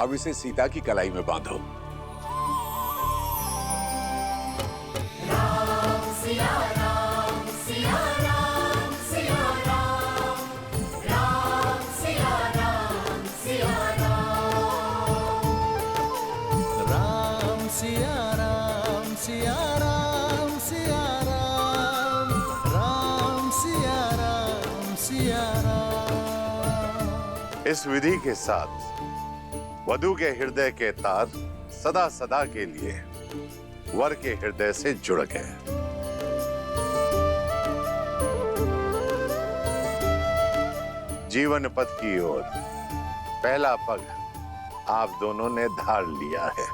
अब इसे सीता की कलाई में बांधो। सिया राम सिया राम सिया राम, राम सिया राम सिया राम, राम सिया राम सिया राम सिया राम, राम सिया राम सिया राम। इस विधि के साथ वधू के हृदय के तार सदा सदा के लिए वर के हृदय से जुड़ गए। जीवन पथ की ओर पहला पग आप दोनों ने धार लिया है।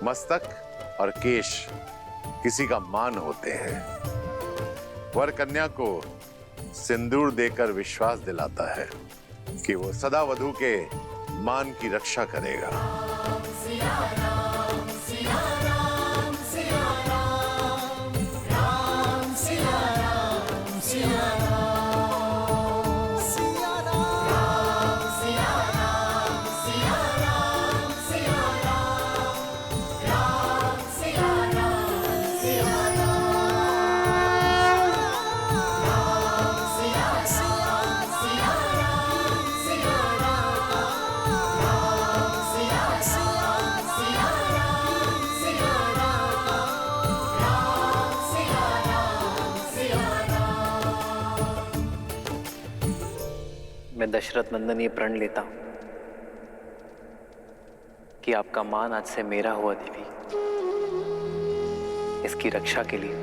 मस्तक और केश किसी का मान होते हैं। वर कन्या को सिंदूर देकर विश्वास दिलाता है कि वो सदा वधू के मान की रक्षा करेगा। सिया राम सिया राम सिया राम, राम सिया राम सिया राम, सिया राम सिया राम सिया राम सिया राम, राम सिया राम सिया राम, राम सिया राम सिया राम सिया राम, राम सिया राम सिया राम सिया राम, राम सिया राम सिया राम। मैं दशरथ नंदन ये प्रण लेता हूं कि आपका मान आज से मेरा हुआ देवी। इसकी रक्षा के लिए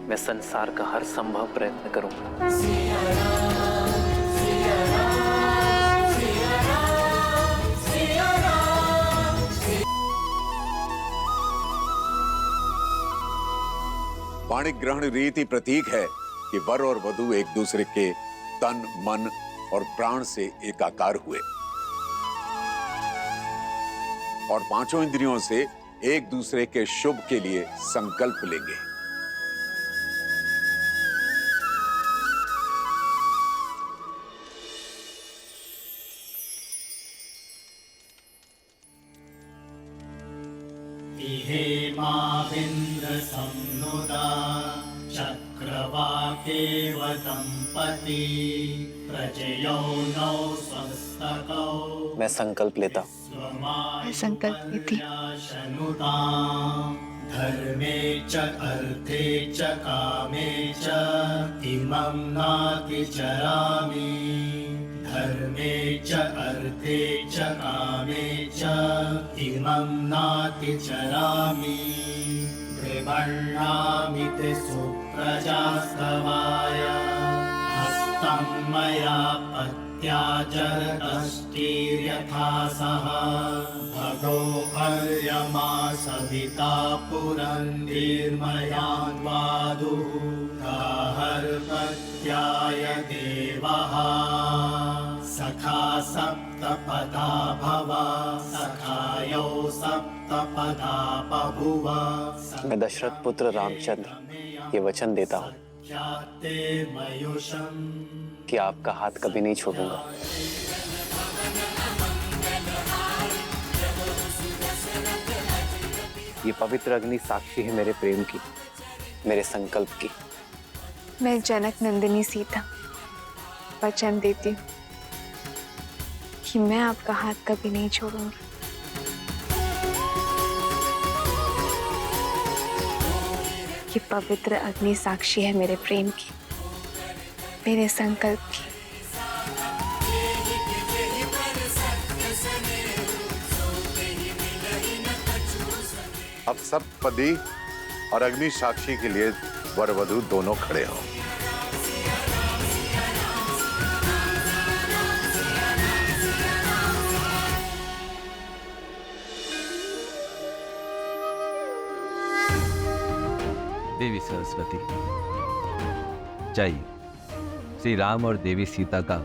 मैं संसार का हर संभव प्रयत्न करूंगा। सिया राम सिया राम सिया राम सिया राम। वाणिक ग्रहण रीति प्रतीक है कि वर और वधु एक दूसरे के तन, मन और प्राण से एकाकार हुए और पांचों इंद्रियों से एक दूसरे के शुभ के लिए संकल्प लेंगे। हेमाविन्द्र संनुदा चक्रवाकेव दंपती प्रजयो नौ स्वस्तकौ। मैं संकल्प लेता हूं। मैं संकल्प लेती धर्मे च अर्थे च कामे च इमं नातिचरामि। धर्मे च अर्थे च कामे च इमं नातिचरामि। त्रिवर्णामि ते सुप्रजास्तवाय हस्तं मया पत्याजरकष्टिर्यथा सह भगो अर्यमा सविता पुरन्दीर्मयान्वादुः गाहर्पत्याय देवः सखा सप्तपदा भव सखायो सप्तपदा बभुव। मैं दशरथ पुत्र रामचंद्र ये वचन देता हूं कि आपका हाथ कभी नहीं छोड़ूंगा। ये पवित्र अग्नि साक्षी है मेरे प्रेम की, मेरे संकल्प की। मैं जनक नंदिनी सीता वचन देती हूँ कि मैं आपका हाथ कभी नहीं छोड़ूंगी। ये पवित्र अग्नि साक्षी है मेरे प्रेम की, मेरे संकल्प की। अब सब पति और अग्नि साक्षी के लिए वर वधू दोनों खड़े हों। देवी सरस्वती, जाइए श्री राम और देवी सीता का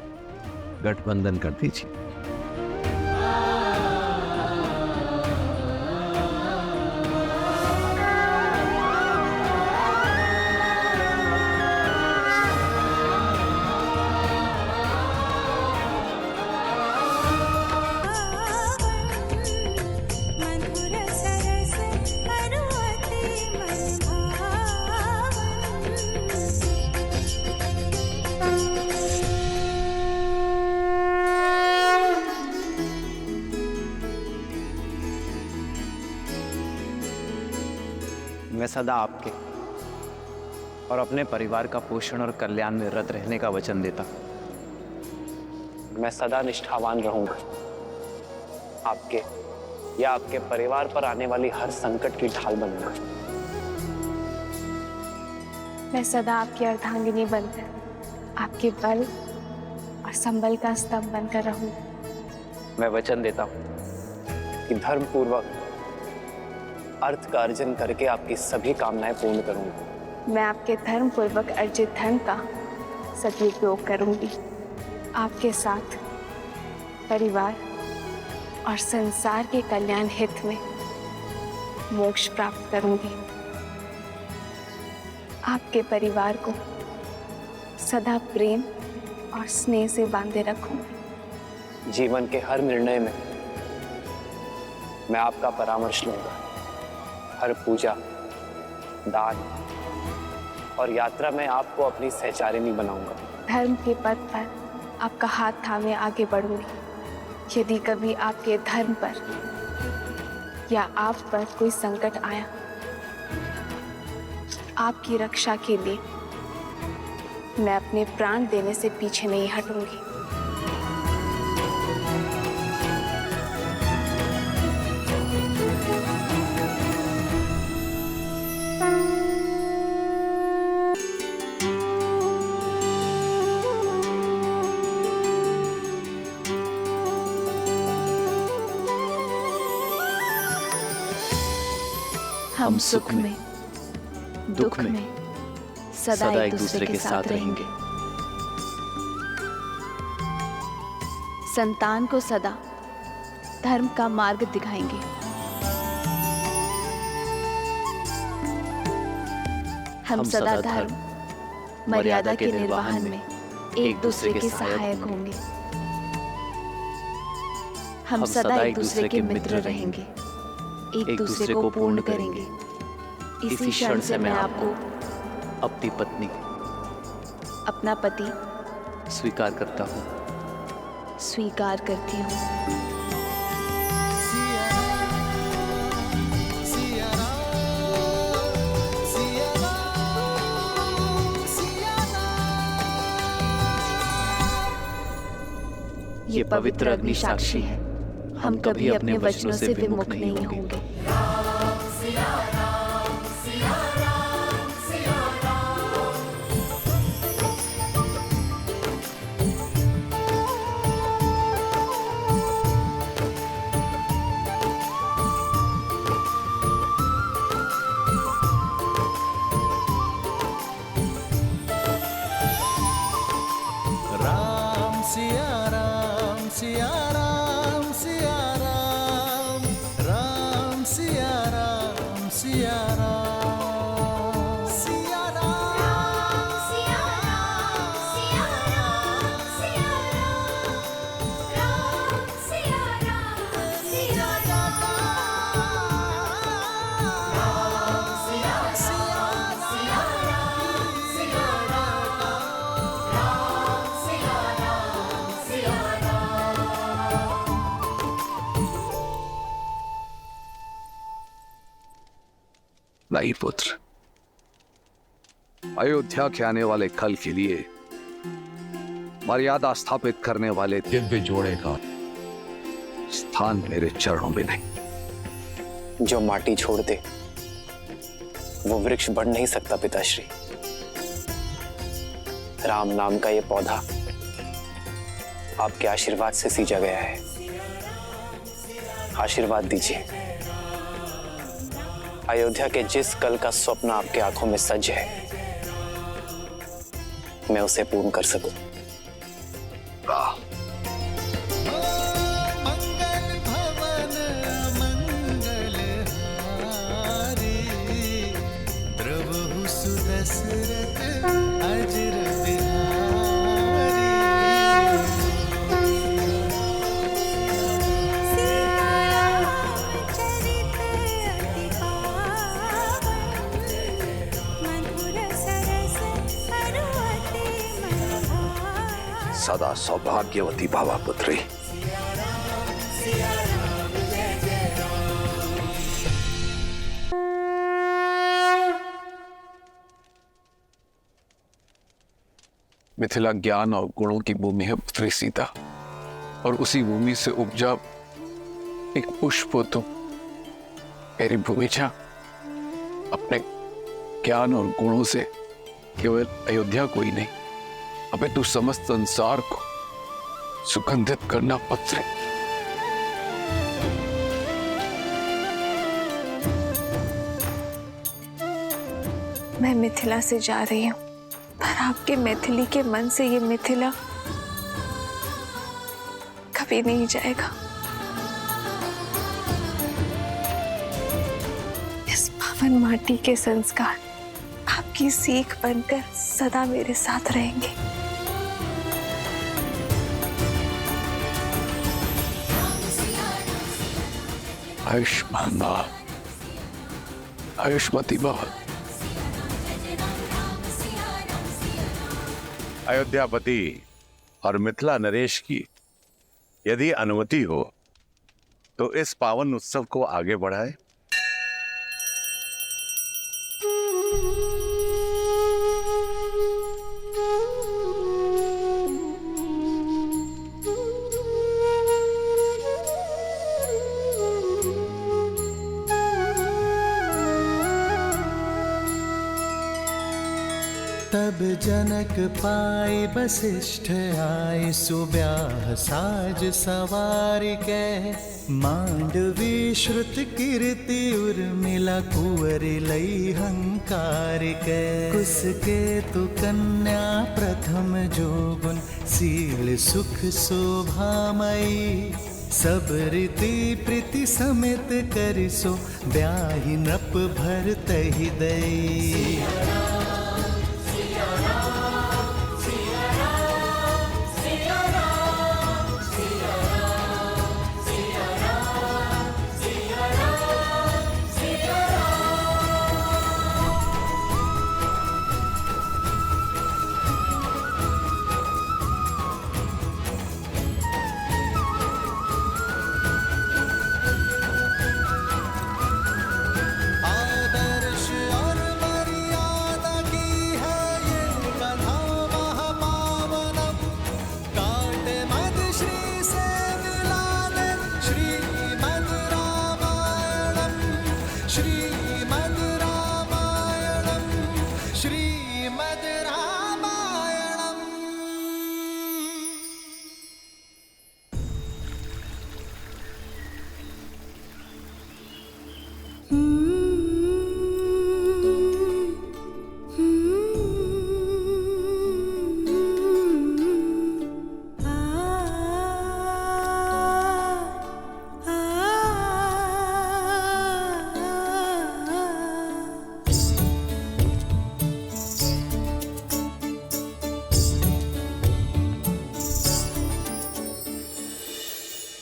गठबंधन कर दीजिए। मैं सदा आपके और अपने परिवार का पोषण और कल्याण में रत रहने का वचन देता हूं। मैं सदा निष्ठावान रहूंगा, आपके या आपके परिवार पर आने वाली हर संकट की ढाल बनूंगा। मैं सदा आपकी अर्धांगिनी बनकर आपके बल और संबल का स्तंभ बनकर रहूं। मैं वचन देता हूं कि धर्म पूर्वक अर्थ का अर्जन करके आपकी सभी कामनाएं पूर्ण करूंगा। मैं आपके धर्म पूर्वक अर्जित धन का सदुपयोग करूंगी। आपके साथ परिवार और संसार के कल्याण हित में मोक्ष प्राप्त करूंगी। आपके परिवार को सदा प्रेम और स्नेह से बांधे रखूंगी। जीवन के हर निर्णय में मैं आपका परामर्श लूंगा। हर पूजा, दान और यात्रा में आपको अपनी सहचारिणी बनाऊंगा। धर्म के पथ पर आपका हाथ थामे आगे बढ़ूंगी। यदि कभी आपके धर्म पर या आप पर कोई संकट आया, आपकी रक्षा के लिए मैं अपने प्राण देने से पीछे नहीं हटूंगी। हम सुख में दुख में सदा एक दूसरे के साथ रहेंगे। संतान को सदा धर्म का मार्ग दिखाएंगे। हम सदा धर्म मर्यादा के निर्वहन में एक दूसरे के सहायक होंगे। हम सदा एक दूसरे के मित्र रहेंगे, एक दूसरे को पूर्ण करेंगे। इसी क्षण से मैं आपको अपनी पत्नी अपना पति स्वीकार करता हूँ। स्वीकार करती हूँ। ये पवित्र अग्नि साक्षी है, हम कभी अपने वचनों से विमुख नहीं होंगे। राम सिया राम सिया राम सिया राम, राम सिया राम सिया राम, सिया राम सिया राम सिया राम सिया राम, राम सिया राम सिया राम, राम सिया राम सिया राम सिया राम, राम सिया राम सिया राम। नहीं पुत्र, अयोध्या के आने वाले कल के लिए मर्यादा स्थापित करने वाले दिव्य जोड़े का स्थान मेरे चरणों में नहीं। जो माटी छोड़ दे वो वृक्ष बढ़ नहीं सकता पिताश्री। राम नाम का ये पौधा आपके आशीर्वाद से सींचा गया है। आशीर्वाद दीजिए, अयोध्या के जिस कल का स्वप्न आपके आंखों में सज है, मैं उसे पूर्ण कर सकूं। मंगल भवन मंगल हारी, प्रभु सुदशरथ अजर बिहारी। चरित अति पावन, मधुर सरस अरुवति मन भावन। सदा सौभाग्यवती भावा पुत्री। मिथिला ज्ञान और गुणों की भूमि है पुत्री सीता, और उसी भूमि से उपजा एक पुष्प हो तुम। मेरी भूमिजा अपने ज्ञान और गुणों से केवल अयोध्या को ही नहीं, अबे तू समस्त संसार को सुगंधित करना पत्र। मैं मिथिला से जा रही हूँ, पर आपके मैथिली के मन से ये मिथिला कभी नहीं जाएगा। इस पावन माटी के संस्कार आपकी सीख बनकर सदा मेरे साथ रहेंगे। आयुष्मान भव, आयुष्मती भव। अयोध्यापति और मिथिला नरेश की यदि अनुमति हो तो इस पावन उत्सव को आगे बढ़ाए। तब जनक पाए वशिष्ठ आए, सुब्याह साज सवार के। मांडवी श्रुत कीर्ति उर्मिला, कुंवर लई हंकार के। कुसके तु कन्या प्रथम जोगुन, शील सुख शोभामयी। सब रीति प्रीति समेत करिसो, ब्याहि नृप भरतहि दई।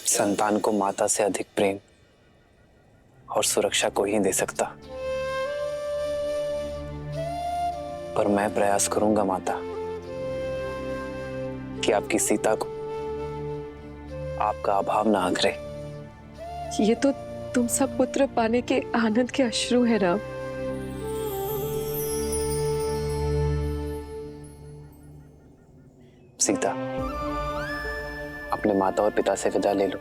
संतान को माता से अधिक प्रेम और सुरक्षा कोई ही दे सकता, पर मैं प्रयास करूंगा माता कि आपकी सीता को आपका अभाव ना आगरे। ये तो तुम सब पुत्र पाने के आनंद के अश्रु है राम। सीता, अपने माता और पिता से विदा ले लो,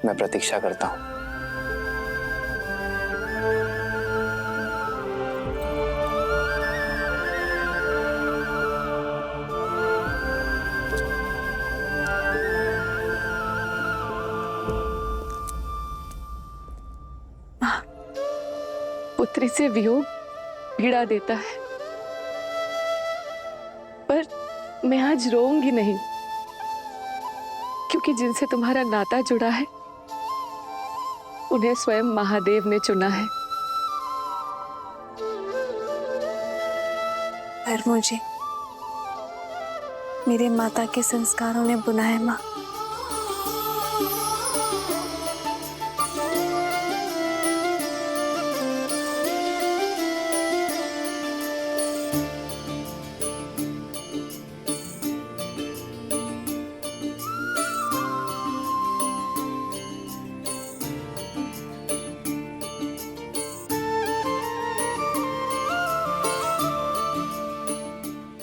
मैं प्रतीक्षा करता हूं। पुत्री से वियोग पीड़ा देता है, पर मैं आज रोऊंगी नहीं, क्योंकि जिनसे तुम्हारा नाता जुड़ा है उन्हें स्वयं महादेव ने चुना है। पर मुझे मेरे माता के संस्कारों ने बुनाया माँ।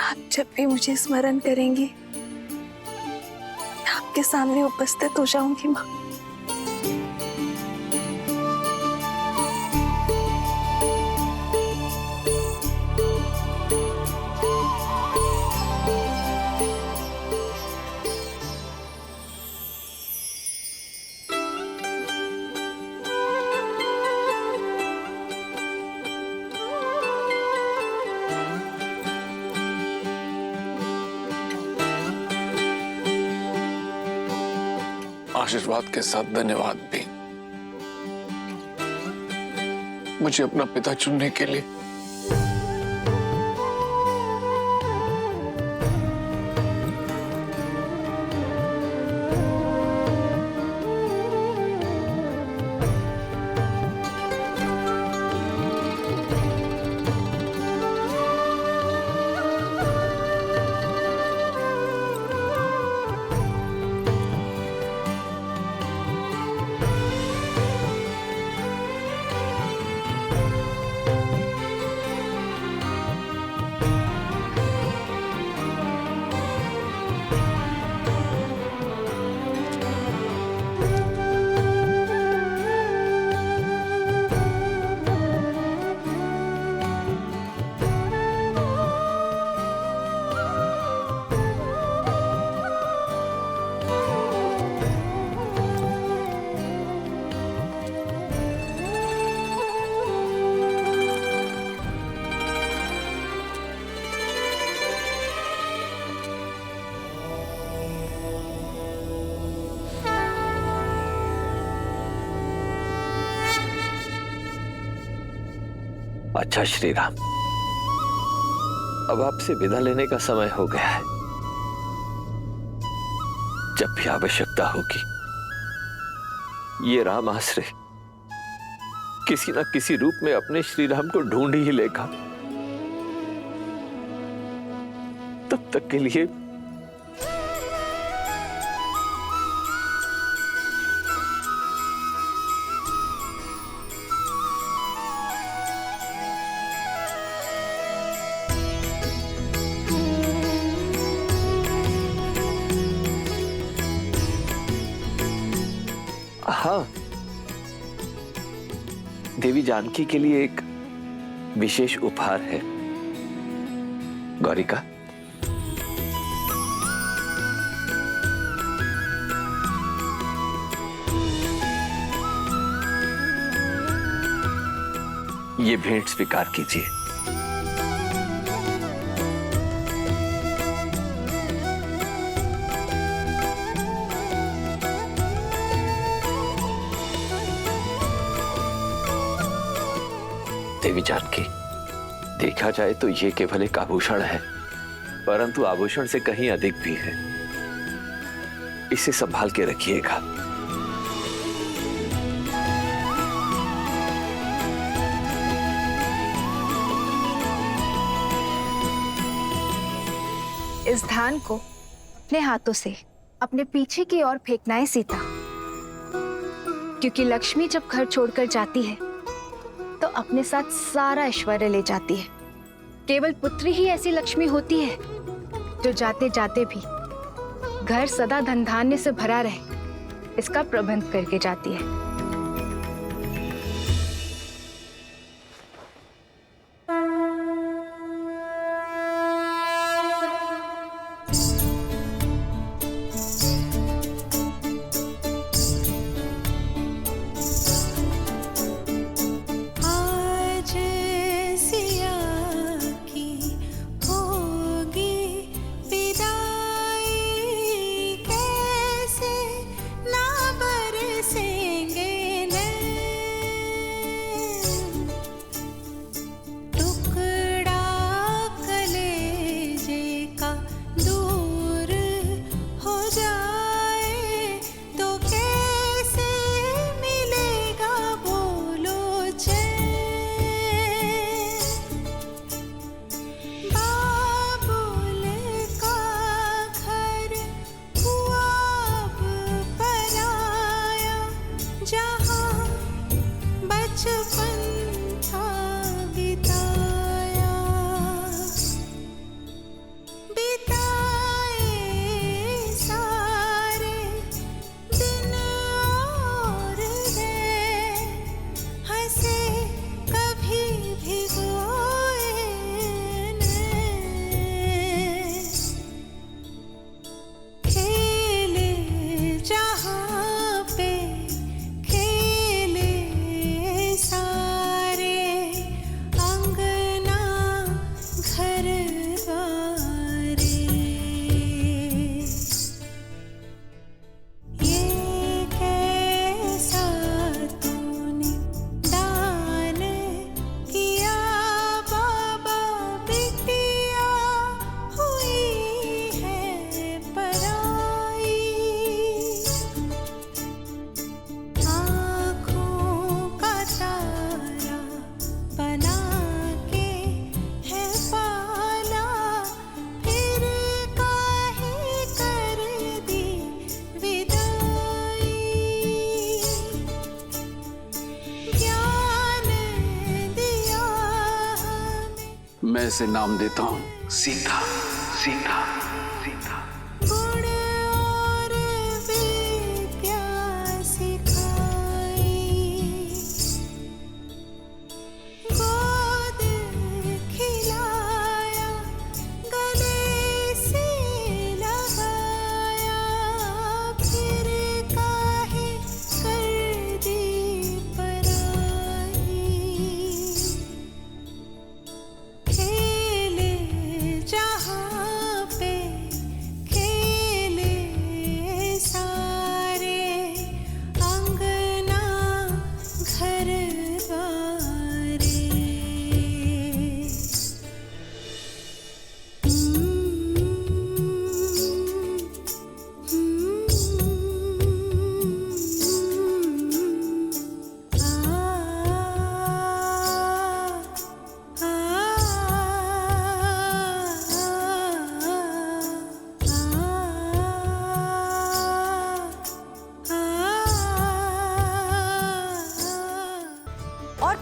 आप जब भी मुझे स्मरण करेंगी मैं आपके सामने उपस्थित हो जाऊंगी माँ। आशीर्वाद के साथ धन्यवाद भी मुझे अपना पिता चुनने के लिए। अच्छा श्री राम, अब आपसे विदा लेने का समय हो गया है। जब भी आवश्यकता होगी ये राम आश्रय किसी न किसी रूप में अपने श्री राम को ढूंढ ही लेगा। तब तक के लिए हाँ, देवी जानकी के लिए एक विशेष उपहार है। गौरिका, ये भेंट स्वीकार कीजिए। देवी जानकी, देखा जाए तो ये केवल एक आभूषण है, परंतु आभूषण से कहीं अधिक भी है। इसे संभाल के रखिएगा। इस धान को अपने हाथों से अपने पीछे की ओर फेंकना है सीता, क्योंकि लक्ष्मी जब घर छोड़कर जाती है तो अपने साथ सारा ऐश्वर्य ले जाती है। केवल पुत्री ही ऐसी लक्ष्मी होती है जो जाते जाते भी घर सदा धन धान्य से भरा रहे, इसका प्रबंध करके जाती है। कैसे ना बरसेंगे इसे नाम देता हूँ सीता। सीता सीता। गुण और विद्या सिखाई, गोद खिलाया, गले से लगाया, फिर काहे कर दी पराई। खेले जहाँ पे खेले सारे, अंगना घर द्वारे। और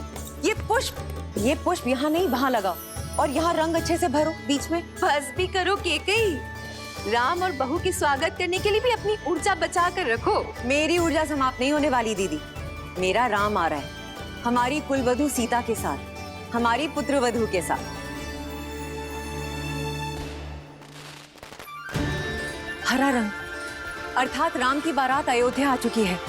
ये पुष्प यहाँ नहीं वहाँ लगाओ, और यहाँ रंग अच्छे से भरो बीच में। बस भी करो केकई। राम और बहू की स्वागत करने के लिए भी अपनी ऊर्जा बचा कर रखो। मेरी ऊर्जा समाप्त नहीं होने वाली दीदी। मेरा राम आ रहा है हमारी कुलवधू सीता के साथ, हमारी पुत्रवधू के साथ। हरा रंग अर्थात राम की बारात अयोध्या आ चुकी है।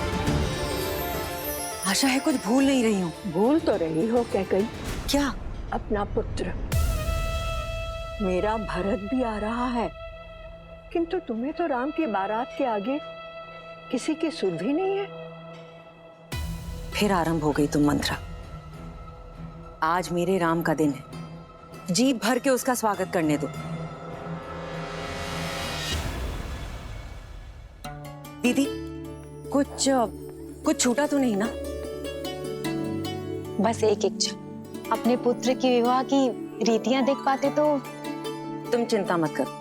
आशा है कुछ भूल नहीं रही हूँ। भूल तो रही हो कैकई, क्या? अपना पुत्र। मेरा भरत भी आ रहा है, किंतु तुम्हें तो राम की बारात के आगे किसी की सुध भी नहीं है। फिर आरंभ हो गई तुम मंत्रा। आज मेरे राम का दिन है, जी भर के उसका स्वागत करने दो। दीदी कुछ छूटा तो नहीं ना? बस एक इच्छा, अपने पुत्र की विवाह की रीतियां देख पाते तो। तुम चिंता मत करो,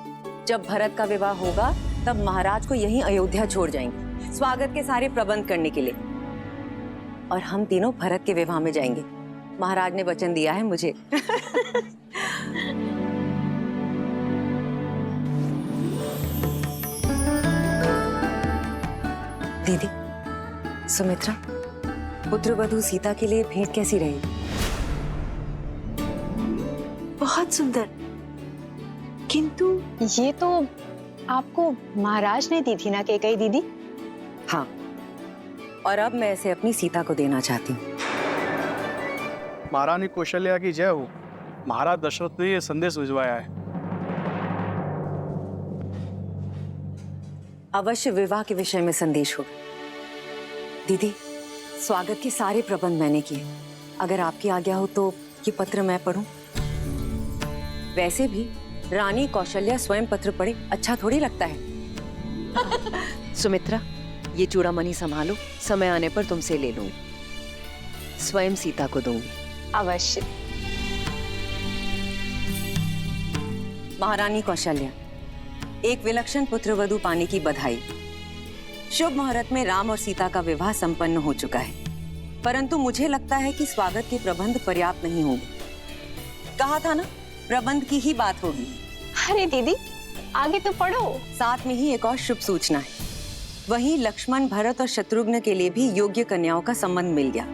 जब भरत का विवाह होगा तब महाराज को यहीं अयोध्या छोड़ जाएंगे स्वागत के सारे प्रबंध करने के लिए, और हम तीनों भरत के विवाह में जाएंगे। महाराज ने वचन दिया है मुझे। दीदी, सुमित्रा, पुत्रवधू सीता के लिए भेंट कैसी रही? बहुत सुंदर, किंतु ये तो आपको महाराज ने दी थी ना केकई दीदी? हाँ, और अब मैं इसे अपनी सीता को देना चाहती हूँ। महारानी कौशल्या की जय हो। महाराज दशरथ ने यह संदेश भिजवाया है। अवश्य विवाह के विषय में संदेश होगा। दीदी, स्वागत के सारे प्रबंध मैंने किए। अगर आपकी आज्ञा हो तो ये पत्र मैं पढूं? वैसे भी रानी कौशल्या स्वयं पत्र पढ़े अच्छा थोड़ी लगता है। सुमित्रा, ये चूड़ामणि संभालो, समय आने पर तुमसे ले लूंगी, स्वयं सीता को दूंगी। अवश्य। महारानी कौशल्या, एक विलक्षण पुत्रवधू पाने की बधाई। शुभ मुहूर्त में राम और सीता का विवाह संपन्न हो चुका है, परंतु मुझे लगता है कि स्वागत के प्रबंध पर्याप्त नहीं होंगे। कहा था ना, प्रबंध की ही बात होगी। अरे दीदी, आगे तो पढ़ो। साथ में ही एक और शुभ सूचना है। वहीं लक्ष्मण, भरत और शत्रुघ्न के लिए भी योग्य कन्याओं का संबंध मिल गया।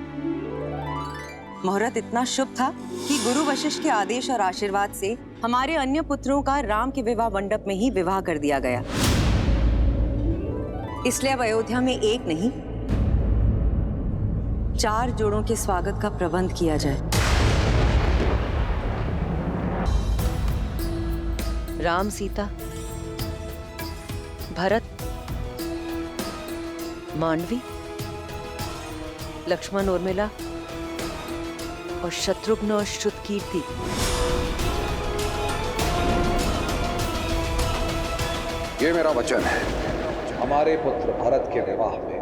मुहूर्त इतना शुभ था कि गुरु वशिष्ठ के आदेश और आशीर्वाद से हमारे अन्य पुत्रों का राम के विवाह मंडप में ही विवाह कर दिया गया। इसलिए अब अयोध्या में एक नहीं, 4 जोड़ों के स्वागत का प्रबंध किया जाए। राम सीता, भरत, मांडवी, लक्ष्मण उर्मिला और शत्रुघ्न और श्रुतकीर्ति। ये मेरा वचन है, हमारे पुत्र भरत के विवाह में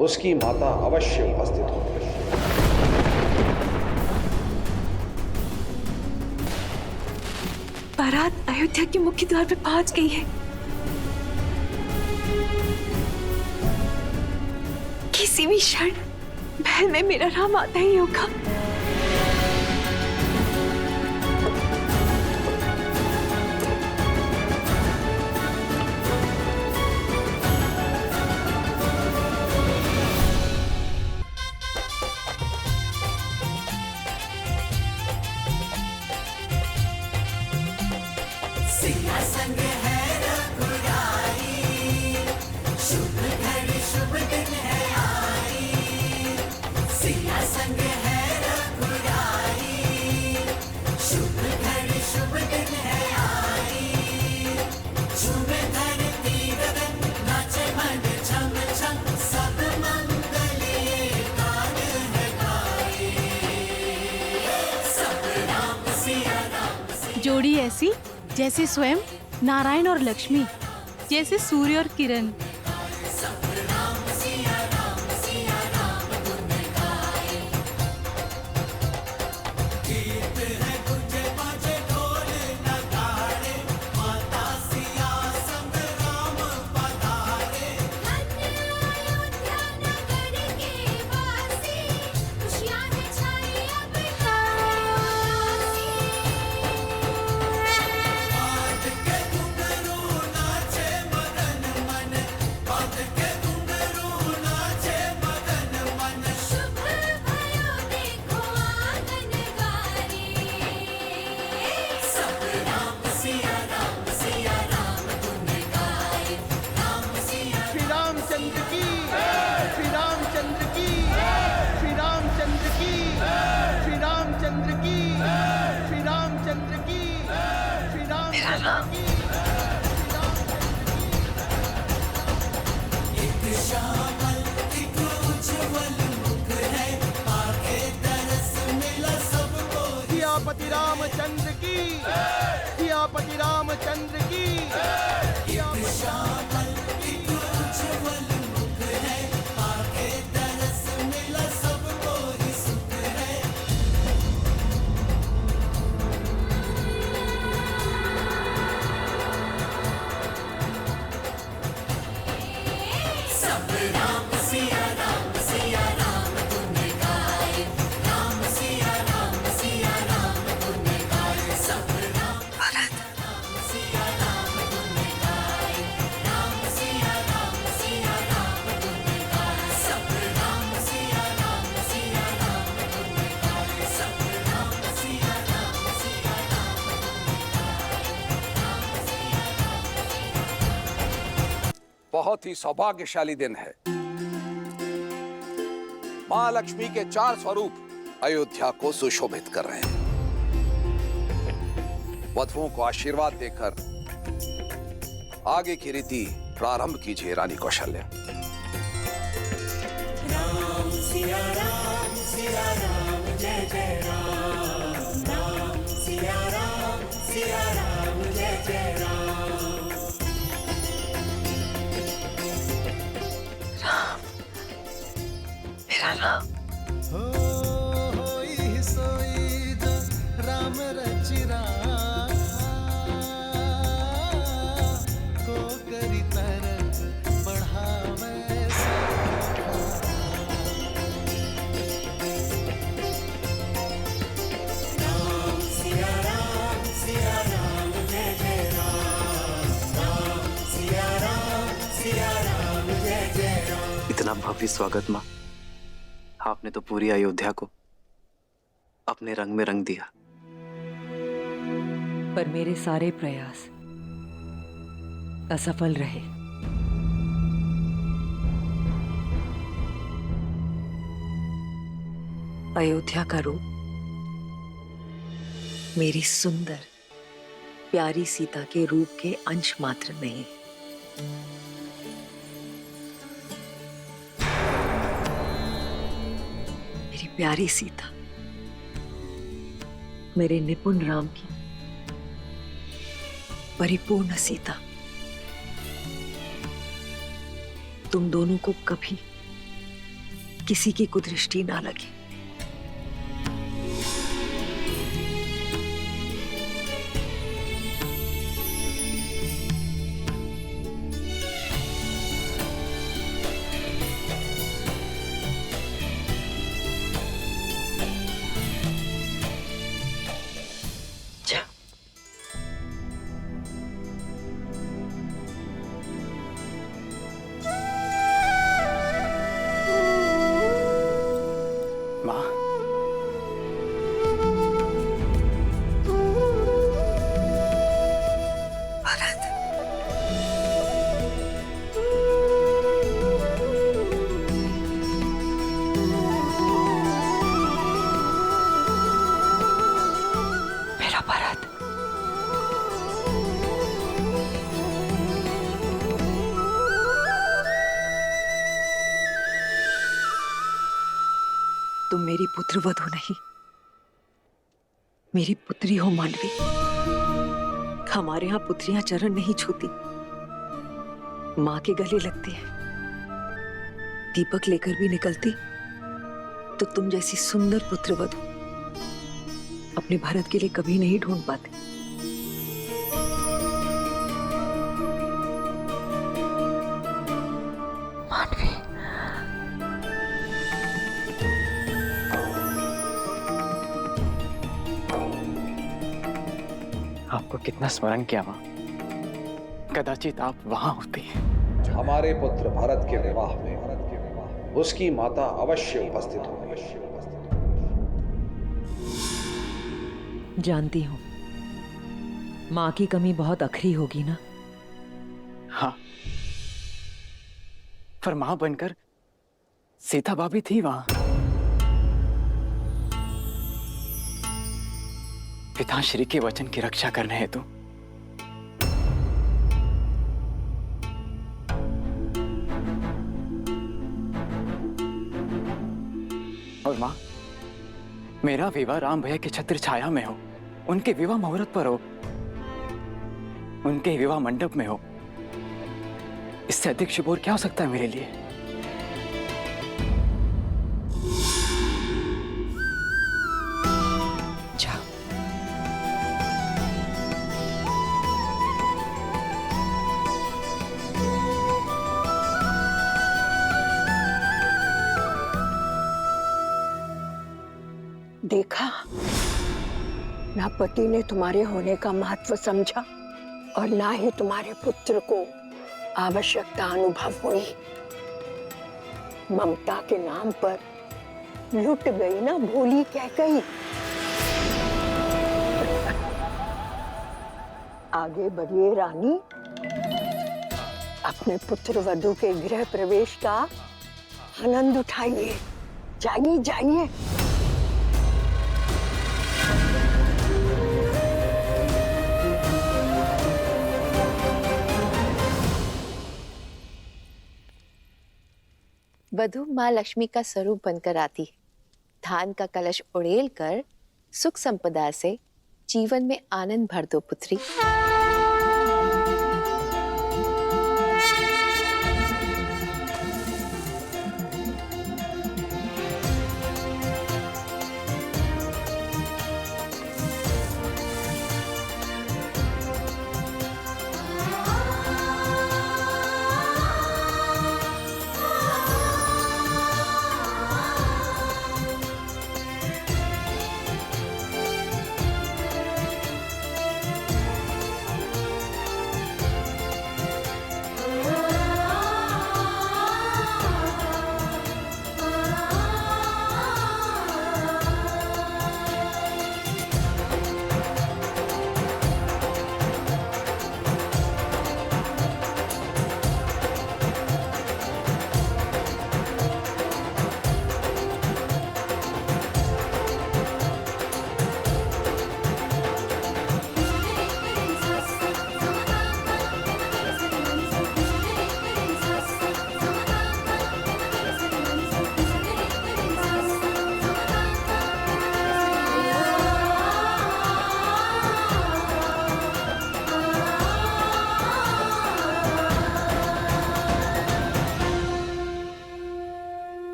उसकी माता अवश्य उपस्थित होगी। बारात अयोध्या के मुख्य द्वार पे पहुंच गई है। किसी भी क्षण महल में मेरा राम आता ही होगा। जोड़ी ऐसी जैसे स्वयं नारायण और लक्ष्मी, जैसे सूर्य और किरण। सियापति रामचंद्र की, सियापति रामचंद्र की, बहुत ही सौभाग्यशाली दिन है। मां लक्ष्मी के 4 स्वरूप अयोध्या को सुशोभित कर रहे हैं। वधुओं को आशीर्वाद देकर आगे की रीति प्रारंभ कीजिए रानी कौशल्या। राम सिया राम जय जय राम, राम सिया राम जय जय राम। मेरा राम होई सोई जो राम रचि को करी तरत बढ़ावे राम सिया राम जय जय राम, राम सिया राम जय जय राम। इतना भव्य स्वागत माँ, आपने तो पूरी अयोध्या को अपने रंग में रंग दिया। पर मेरे सारे प्रयास असफल रहे। अयोध्या का रूप मेरी सुंदर प्यारी सीता के रूप के अंश मात्र नहीं। मेरी प्यारी सीता मेरे निपुण राम की परिपूर्ण सीता। तुम दोनों को कभी किसी की कुदृष्टि ना लगे। तुम मेरी पुत्र वधू नहीं, मेरी पुत्री हो मांडवी। हमारे यहाँ पुत्रियां चरण नहीं छूती, माँ के गले लगती है। दीपक लेकर भी निकलती तो तुम जैसी सुंदर पुत्र वधू अपने भारत के लिए कभी नहीं ढूंढ पाते। मांडवी, आपको कितना स्मरण किया माँ, कदाचित आप वहां होती हैं। हमारे पुत्र भरत के विवाह में उसकी माता अवश्य उपस्थित होगी। जानती हूँ माँ की कमी बहुत अखरी होगी ना। हाँ, पर मां बनकर सीता भाभी थी वहां। पिताश्री के वचन की रक्षा करने हेतु। और मां, मेरा विवाह राम भैया की छत्र छाया में हो, उनके विवाह मुहूर्त पर हो, उनके विवाह मंडप में हो। इससे अधिक शुभ और क्या हो सकता है मेरे लिए। देखा, ना पति ने तुम्हारे होने का महत्व समझा और ना ही तुम्हारे पुत्र को आवश्यकता अनुभव हुई। ममता के नाम पर लुट गई ना भोली कैकई। आगे बढ़िए रानी, अपने पुत्र वधू के गृह प्रवेश का आनंद उठाइए। जाइए जाइए। वधू माँ लक्ष्मी का स्वरूप बनकर आती है। धान का कलश उड़ेल कर सुख संपदा से जीवन में आनंद भर दो पुत्री।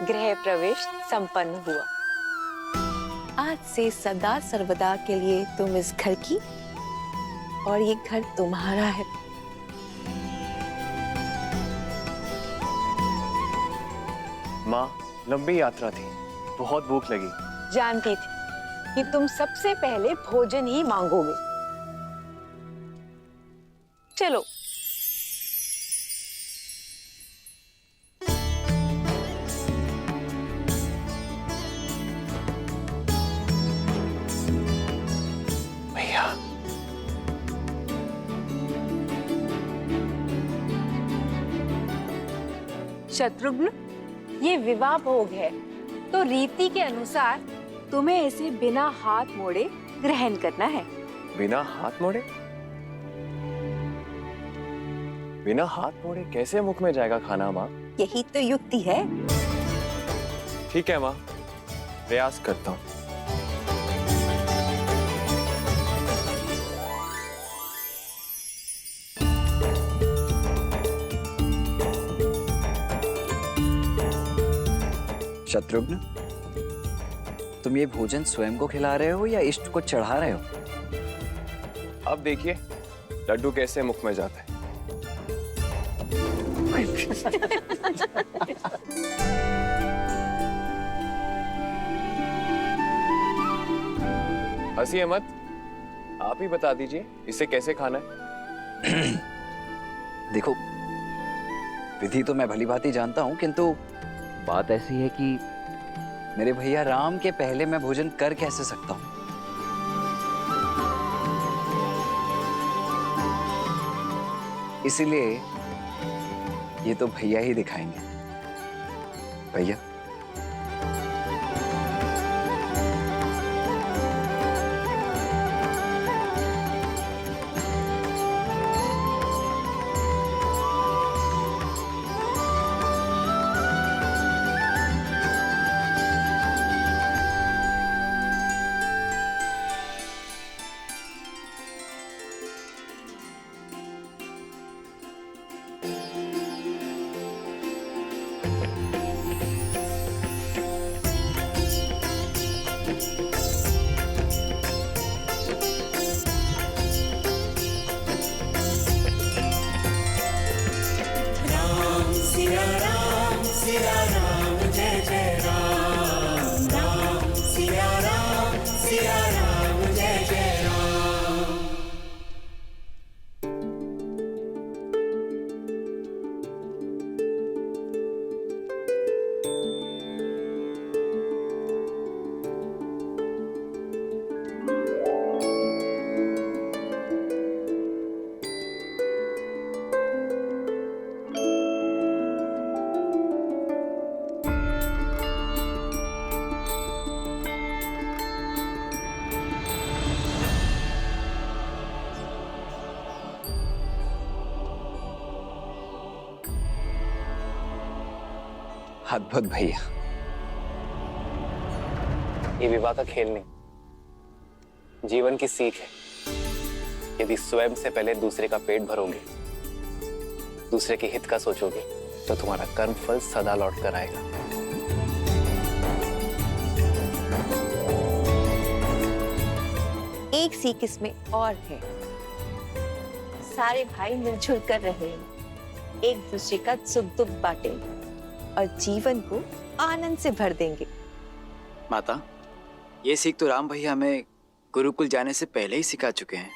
गृह प्रवेश संपन्न हुआ। आज से सदा सर्वदा के लिए तुम इस घर की और ये घर तुम्हारा है। माँ, लंबी यात्रा थी, बहुत भूख लगी। जानती थी कि तुम सबसे पहले भोजन ही मांगोगे। चलो। भैया, शत्रुघ्न, ये विवाह भोग है, तो रीति के अनुसार तुम्हें इसे बिना हाथ मोड़े ग्रहण करना है। बिना हाथ मोड़े? बिना हाथ मोड़े कैसे मुख में जाएगा खाना माँ? यही तो युक्ति है। ठीक है माँ, प्रयास करता हूँ। शत्रुघ्न, तुम ये भोजन स्वयं को खिला रहे हो या इष्ट को चढ़ा रहे हो? अब देखिए लड्डू कैसे मुख में जाता है। हंसिए मत, आप ही बता दीजिए इसे कैसे खाना है। देखो, विधि तो मैं भली भांति जानता हूं, किंतु बात ऐसी है कि मेरे भैया राम के पहले मैं भोजन कर कैसे सकता हूं? इसीलिए ये तो भैया ही दिखाएंगे। भैया, सिया राम जय जय राम, राम सिया राम जय जय राम। अद्भुत भैया। ये विवाह का खेल नहीं, जीवन की सीख है। यदि स्वयं से पहले दूसरे का पेट भरोगे, दूसरे के हित का सोचोगे, तो तुम्हारा कर्म फल सदा लौट कर आएगा। एक सीख इसमें और है, सारे भाई मिलजुल कर रहे हैं, एक दूसरे का सुख दुख बांटेंगे और जीवन को आनंद से भर देंगे। माता, ये सीख तो राम भैया हमें गुरुकुल जाने से पहले ही सिखा चुके हैं।